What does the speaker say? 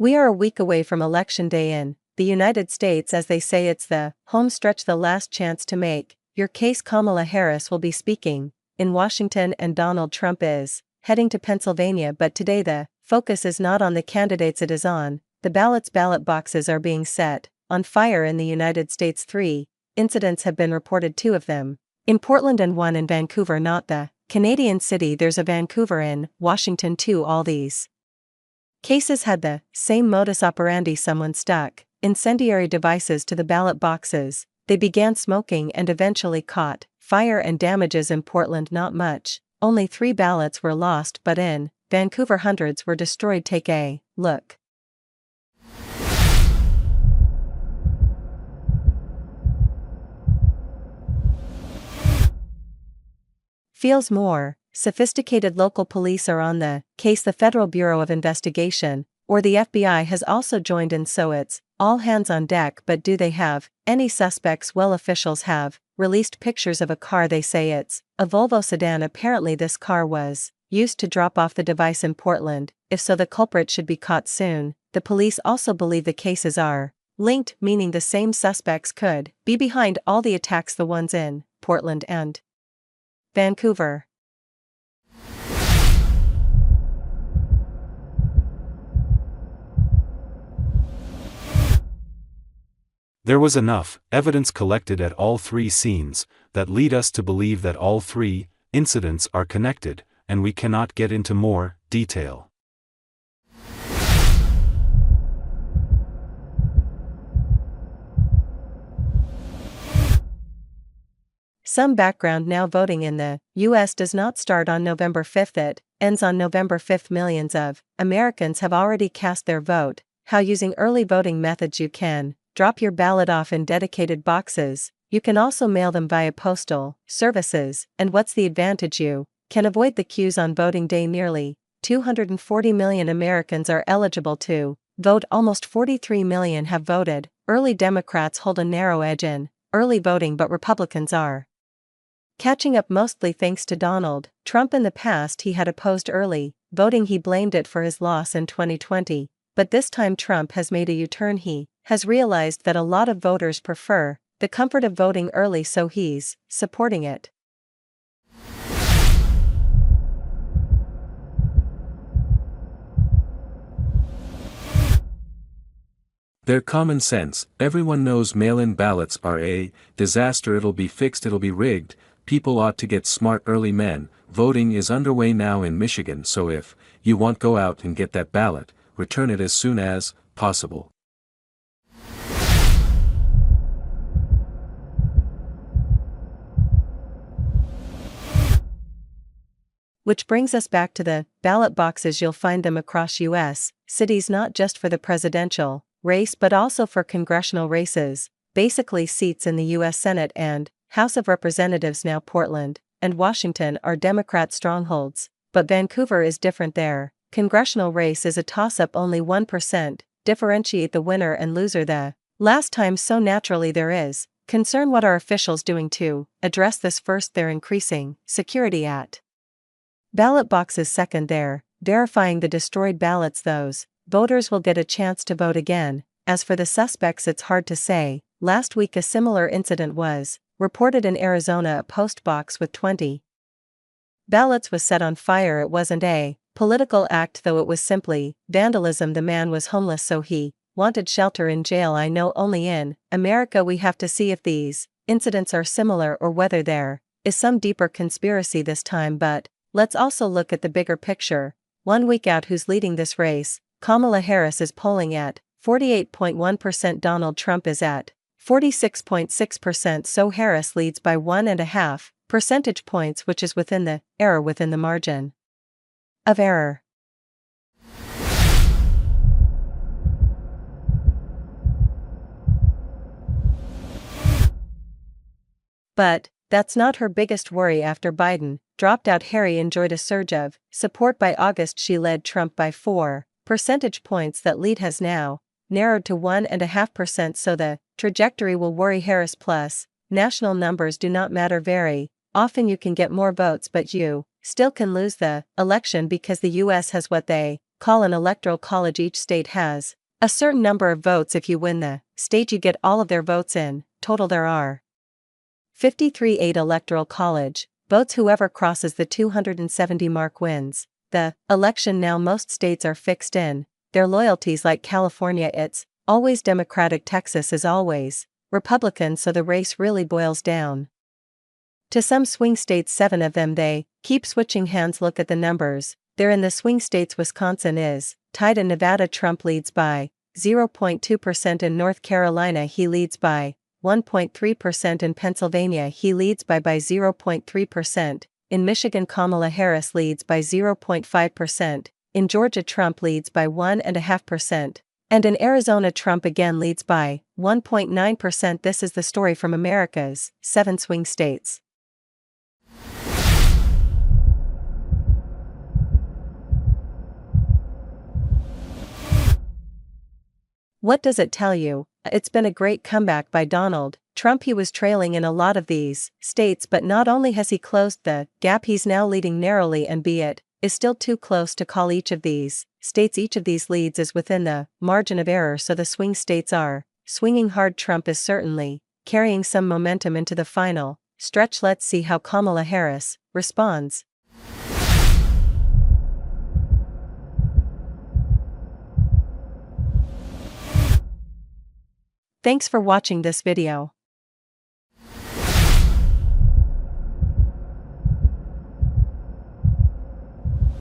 We are a week away from Election Day in the United States, as they say it's the home stretch, the last chance to make your case. Kamala Harris will be speaking in Washington and Donald Trump is heading to Pennsylvania, but today the focus is not on the candidates, it is on the ballots. Ballot boxes are being set on fire in the United States. 3 incidents have been reported, 2 of them in Portland and 1 in Vancouver, not the Canadian city. There's a Vancouver in Washington too. All these cases had the same modus operandi. Someone stuck incendiary devices to the ballot boxes. They began smoking and eventually caught fire, and damages in Portland not much. Only 3 ballots were lost, but in Vancouver hundreds were destroyed. Take a look. Feels more sophisticated. Local police are on the case. The Federal Bureau of Investigation, or the FBI, has also joined in, so it's all hands on deck. But do they have any suspects? Well, officials have released pictures of a car. They say it's a Volvo sedan. Apparently this car was used to drop off the device in Portland. If so, the culprit should be caught soon. The police also believe the cases are linked, meaning the same suspects could be behind all the attacks, the ones in Portland and Vancouver. There was enough evidence collected at all 3 scenes that lead us to believe that all 3 incidents are connected, and we cannot get into more detail. Some background now. Voting in the U.S. does not start on November 5th, it ends on November 5th. Millions of Americans have already cast their vote. How? Using early voting methods. You can drop your ballot off in dedicated boxes. You can also mail them via postal services. And what's the advantage? You can avoid the queues on voting day. Nearly 240 million Americans are eligible to vote. Almost 43 million have voted early. Democrats hold a narrow edge in early voting, but Republicans are catching up, mostly thanks to Donald Trump. In the past he had opposed early voting. He blamed it for his loss in 2020. But this time Trump has made a U-turn. He has realized that a lot of voters prefer the comfort of voting early, so he's supporting it. They're common sense. Everyone knows mail-in ballots are a disaster. It'll be fixed, it'll be rigged. People ought to get smart early. Men, voting is underway now in Michigan, so if you want, go out and get that ballot, return it as soon as possible. Which brings us back to the ballot boxes. You'll find them across U.S. cities, not just for the presidential race but also for congressional races, basically seats in the U.S. Senate and House of Representatives. Now Portland and Washington are Democrat strongholds, but Vancouver is different. Their congressional race is a toss-up. Only 1% differentiate the winner and loser the last time, so naturally there is concern. What are officials doing to address this? First, they're increasing security at ballot boxes. Second, they're verifying the destroyed ballots. Those voters will get a chance to vote again. As for the suspects, it's hard to say. Last week a similar incident was reported in Arizona. A post box with 20 ballots was set on fire. It wasn't a political act, though. It was simply vandalism. The man was homeless, so he wanted shelter in jail. I know only in America we have to see if these incidents are similar or whether there is some deeper conspiracy this time. But let's also look at the bigger picture. 1 week out, who's leading this race? Kamala Harris is polling at 48.1%. Donald Trump is at 46.6%. So Harris leads by 1.5 percentage points, which is within the margin of error. But that's not her biggest worry. After Biden dropped out, Harry enjoyed a surge of support. By August she led Trump by 4 percentage points. That lead has now narrowed to 1.5%, so the trajectory will worry Harris. Plus, national numbers do not matter very often. You can get more votes, but you still can lose the election because the U.S. has what they call an electoral college. Each state has a certain number of votes. If you win the state, you get all of their votes in total. There are 53. 8 electoral college votes. Whoever crosses the 270 mark wins the election. Now most states are fixed in their loyalties, like California, it's always Democratic. Texas is always Republican, so the race really boils down to some swing states. 7 of them, they keep switching hands. Look at the numbers, they're in the swing states. Wisconsin is tied in Nevada. Trump leads by 0.2%. In North Carolina he leads by 1.3%. In Pennsylvania he leads by 0.3%. In Michigan Kamala Harris leads by 0.5%. In Georgia Trump leads by 1.5%. And in Arizona Trump again leads by 1.9%. This is the story from America's 7 swing states. What does it tell you? It's been a great comeback by Donald Trump. He was trailing in a lot of these states, but not only has he closed the gap, he's now leading narrowly, and it is still too close to call each of these states. Each of these leads is within the margin of error, so the swing states are swinging hard. Trump is certainly carrying some momentum into the final stretch. Let's see how Kamala Harris responds. Thanks for watching this video.